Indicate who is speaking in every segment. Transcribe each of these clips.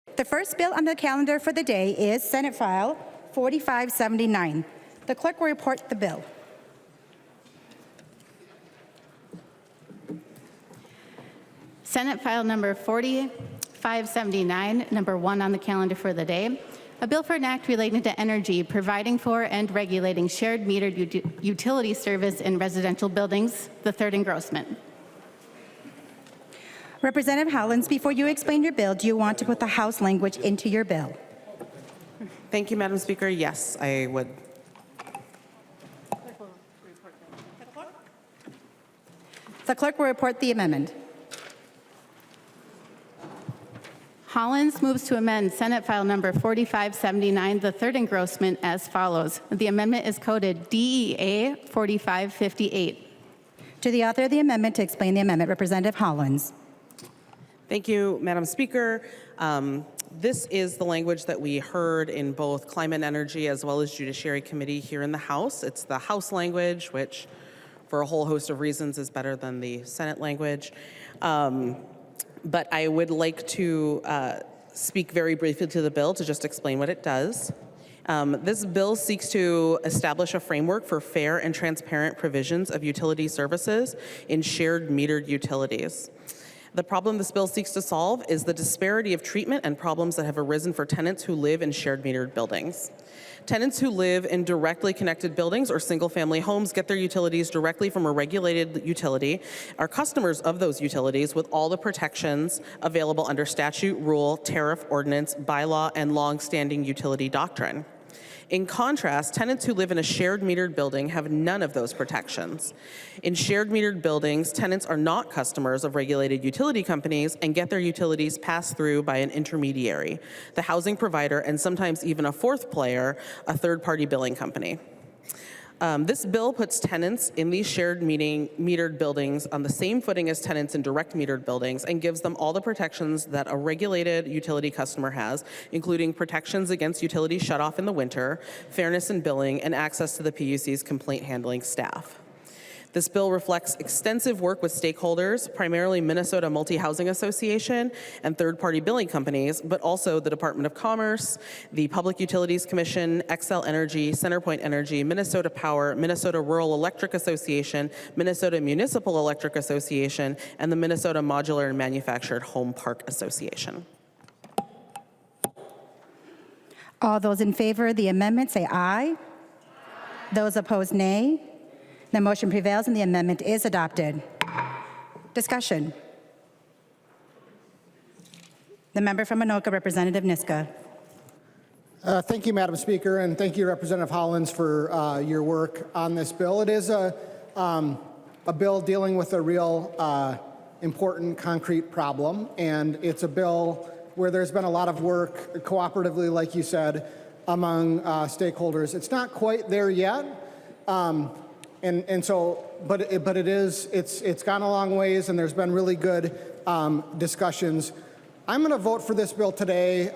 Speaker 1: The first bill on the calendar for the day is Senate File 4579. The clerk will report the bill.
Speaker 2: Senate File number 4579, number 1 on the calendar for the day. A bill for an act relating to energy, providing for and regulating shared metered utility service in residential buildings, the third engrossment.
Speaker 1: Representative Hollins, before you explain your bill, do you want to put the House language into your bill?
Speaker 3: Thank you, Madam Speaker. Yes, I would.
Speaker 1: The clerk will report the amendment.
Speaker 2: Hollins moves to amend Senate File number 4579, the third engrossment, as follows. The amendment is coded DEA 4558.
Speaker 1: To the author of the amendment to explain the amendment, Representative Hollins.
Speaker 3: Thank you, Madam Speaker. This is the language that we heard in both Climate and Energy as well as Judiciary Committee here in the House. It's the House language, which for a whole host of reasons is better than the Senate language. But I would like to speak very briefly to the bill to just explain what it does. This bill seeks to establish a framework for fair and transparent provisions of utility services in shared metered utilities. The problem this bill seeks to solve is the disparity of treatment and problems that have arisen for tenants who live in shared metered buildings. Tenants who live in directly connected buildings or single-family homes get their utilities directly from a regulated utility, are customers of those utilities with all the protections available under statute, rule, tariff, ordinance, bylaw, and long-standing utility doctrine. In contrast, tenants who live in a shared metered building have none of those protections. In shared metered buildings, tenants are not customers of regulated utility companies and get their utilities passed through by an intermediary, the housing provider, and sometimes even a fourth player, a third-party billing company. This bill puts tenants in these shared metered buildings on the same footing as tenants in direct metered buildings and gives them all the protections that a regulated utility customer has, including protections against utility shutoff in the winter, fairness in billing, and access to the PUC's complaint handling staff. This bill reflects extensive work with stakeholders, primarily Minnesota Multi-Housing Association and third-party billing companies, but also the Department of Commerce, the Public Utilities Commission, Xcel Energy, CenterPoint Energy, Minnesota Power, Minnesota Rural Electric Association, Minnesota Municipal Electric Association, and the Minnesota Modular and Manufactured Home Park Association.
Speaker 1: All those in favor of the amendment say aye. Those opposed, nay. The motion prevails and the amendment is adopted. Discussion. The member from Anoka, Representative Niska.
Speaker 4: Thank you, Madam Speaker, and thank you, Representative Hollins, for your work on this bill. It is a bill dealing with a real important concrete problem, and it's a bill where there's been a lot of work cooperatively, like you said, among stakeholders. It's not quite there yet. But it's gone a long ways, and there's been really good discussions. I'm going to vote for this bill today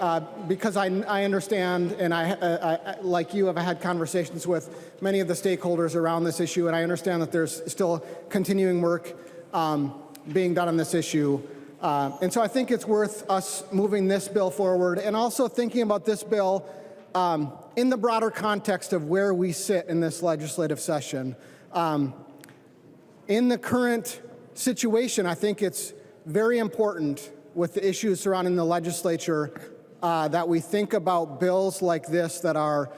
Speaker 4: because I understand, and I, like you, have had conversations with many of the stakeholders around this issue, and I understand that there's still continuing work being done on this issue. And so I think it's worth us moving this bill forward and also thinking about this bill in the broader context of where we sit in this legislative session. In the current situation, I think it's very important with the issues surrounding the legislature that we think about bills like this that are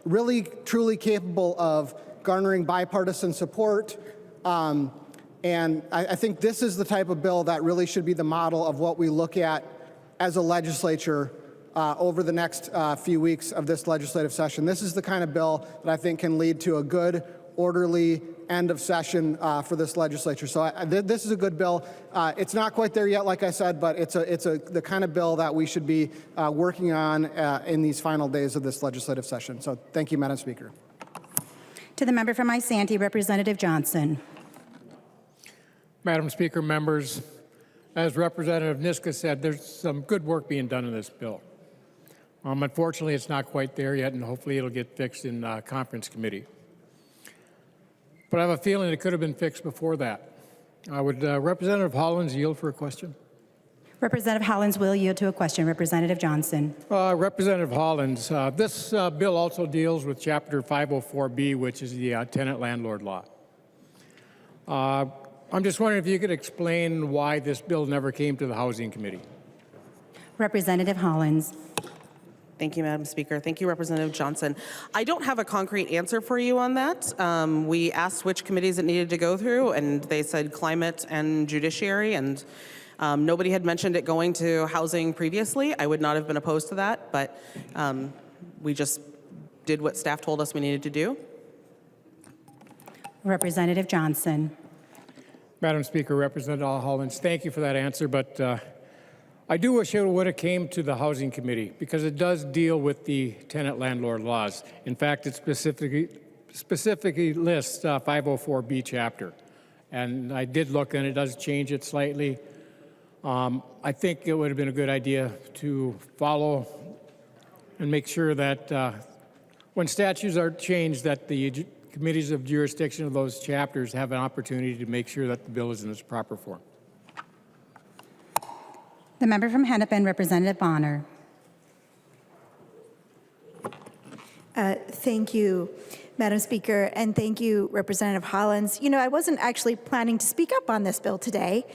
Speaker 4: really, truly capable of garnering bipartisan support. And I think this is the type of bill that really should be the model of what we look at as a legislature over the next few weeks of this legislative session. This is the kind of bill that I think can lead to a good, orderly end of session for this legislature. So this is a good bill. It's not quite there yet, like I said, but it's the kind of bill that we should be working on in these final days of this legislative session. So thank you, Madam Speaker.
Speaker 1: To the member from Isanti, Representative Johnson.
Speaker 5: Madam Speaker, members, as Representative Niska said, there's some good work being done in this bill. Unfortunately, it's not quite there yet, and hopefully it'll get fixed in conference committee. But I have a feeling it could have been fixed before that. Would Representative Hollins yield for a question?
Speaker 1: Representative Hollins will yield to a question. Representative Johnson.
Speaker 5: Representative Hollins, this bill also deals with Chapter 504B, which is the tenant landlord law. I'm just wondering if you could explain why this bill never came to the Housing Committee.
Speaker 1: Representative Hollins.
Speaker 3: Thank you, Madam Speaker. Thank you, Representative Johnson. I don't have a concrete answer for you on that. We asked which committees it needed to go through, and they said climate and judiciary, and nobody had mentioned it going to housing previously. I would not have been opposed to that, but we just did what staff told us we needed to do.
Speaker 1: Representative Johnson.
Speaker 5: Madam Speaker, Representative Hollins, thank you for that answer, but I do wish it would have came to the Housing Committee because it does deal with the tenant landlord laws. In fact, it specifically lists 504B chapter. And I did look and it does change it slightly. I think it would have been a good idea to follow and make sure that when statutes are changed that the committees of jurisdiction of those chapters have an opportunity to make sure that the bill is in its proper form.
Speaker 1: The member from Hennepin, Representative Bonner.
Speaker 6: Thank you, Madam Speaker, and thank you, Representative Hollins. You know, I wasn't actually planning to speak up on this bill today,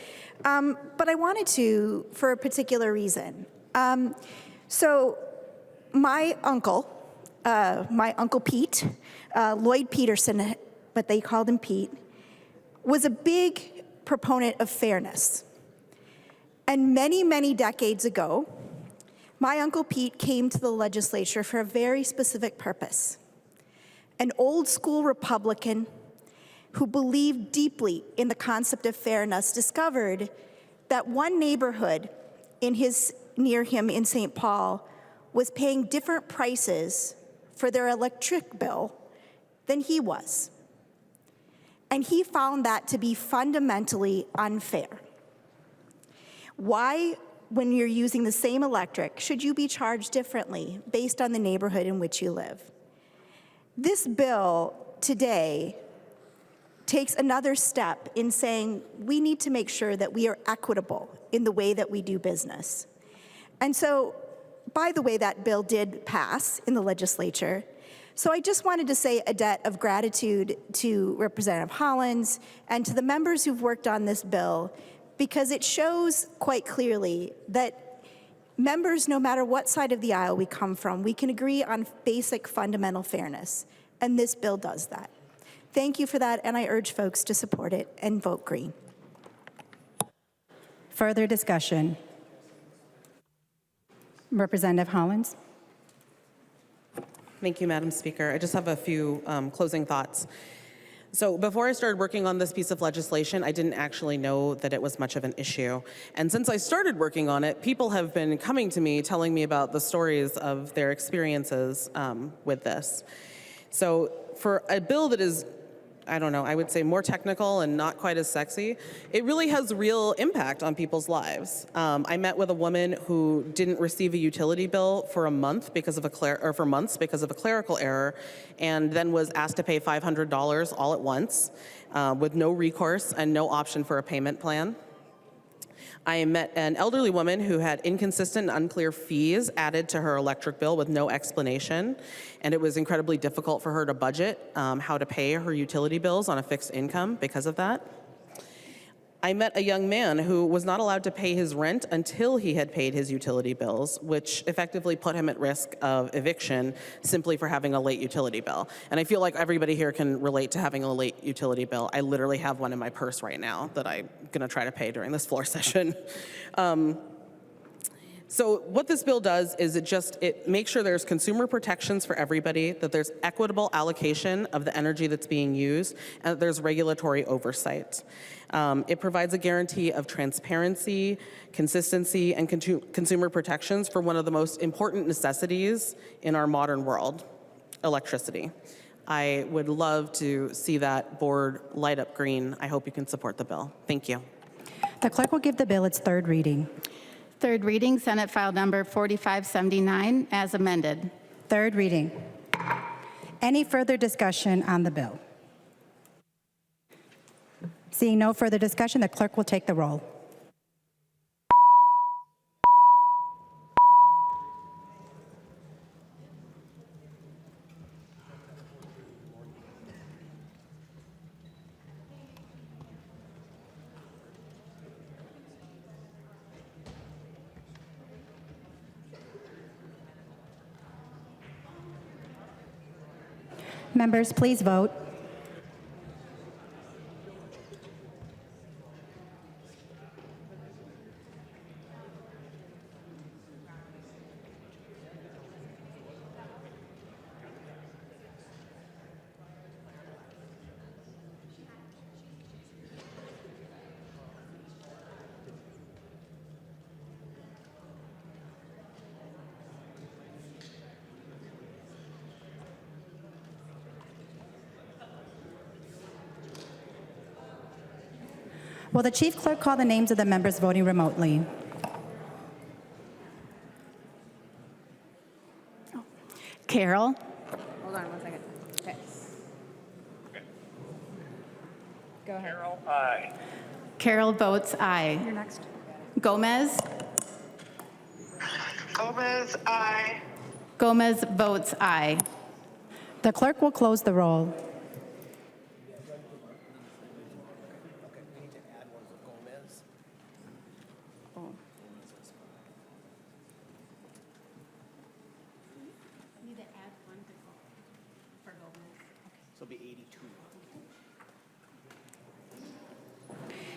Speaker 6: but I wanted to for a particular reason. So my uncle Pete, Lloyd Peterson, but they called him Pete, was a big proponent of fairness. And many, many decades ago, my Uncle Pete came to the legislature for a very specific purpose. An old school Republican who believed deeply in the concept of fairness discovered that one neighborhood near him in St. Paul was paying different prices for their electric bill than he was. And he found that to be fundamentally unfair. Why, when you're using the same electric, should you be charged differently based on the neighborhood in which you live? This bill today takes another step in saying we need to make sure that we are equitable in the way that we do business. And so, by the way, that bill did pass in the legislature. So I just wanted to say a debt of gratitude to Representative Hollins and to the members who've worked on this bill, because it shows quite clearly that members, no matter what side of the aisle we come from, we can agree on basic fundamental fairness, and this bill does that. Thank you for that, and I urge folks to support it and vote green.
Speaker 1: Further discussion. Representative Hollins.
Speaker 3: Thank you, Madam Speaker. I just have a few closing thoughts. So before I started working on this piece of legislation, I didn't actually know that it was much of an issue. And since I started working on it, people have been coming to me telling me about the stories of their experiences with this. So for a bill that is, I don't know, I would say more technical and not quite as sexy, it really has real impact on people's lives. I met with a woman who didn't receive a utility bill for a month because of for months because of a clerical error, and then was asked to pay $500 all at once with no recourse and no option for a payment plan. I met an elderly woman who had inconsistent and unclear fees added to her electric bill with no explanation, and it was incredibly difficult for her to budget how to pay her utility bills on a fixed income because of that. I met a young man who was not allowed to pay his rent until he had paid his utility bills, which effectively put him at risk of eviction simply for having a late utility bill. And I feel like everybody here can relate to having a late utility bill. I literally have one in my purse right now that I'm gonna try to pay during this floor session. So what this bill does is it makes sure there's consumer protections for everybody, that there's equitable allocation of the energy that's being used, and that there's regulatory oversight. It provides a guarantee of transparency, consistency, and consumer protections for one of the most important necessities in our modern world, electricity. I would love to see that board light up green. I hope you can support the bill. Thank you.
Speaker 1: The clerk will give the bill its third reading.
Speaker 2: Third reading, Senate File Number 4579, as amended.
Speaker 1: Third reading. Any further discussion on the bill? Seeing no further discussion, the clerk will take the roll. Members, please vote. Will the chief clerk call the names of the members voting remotely?
Speaker 2: Carol,
Speaker 7: Hold on one second. Okay. Go ahead.
Speaker 8: Carol, aye.
Speaker 2: Carol votes aye.
Speaker 7: You're next.
Speaker 2: Gomez,
Speaker 8: Gomez, aye.
Speaker 2: Gomez votes aye.
Speaker 1: The clerk will close the roll.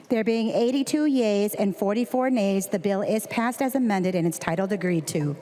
Speaker 1: There being 82 yeas and 44 nays, the bill is passed as amended and its title agreed to.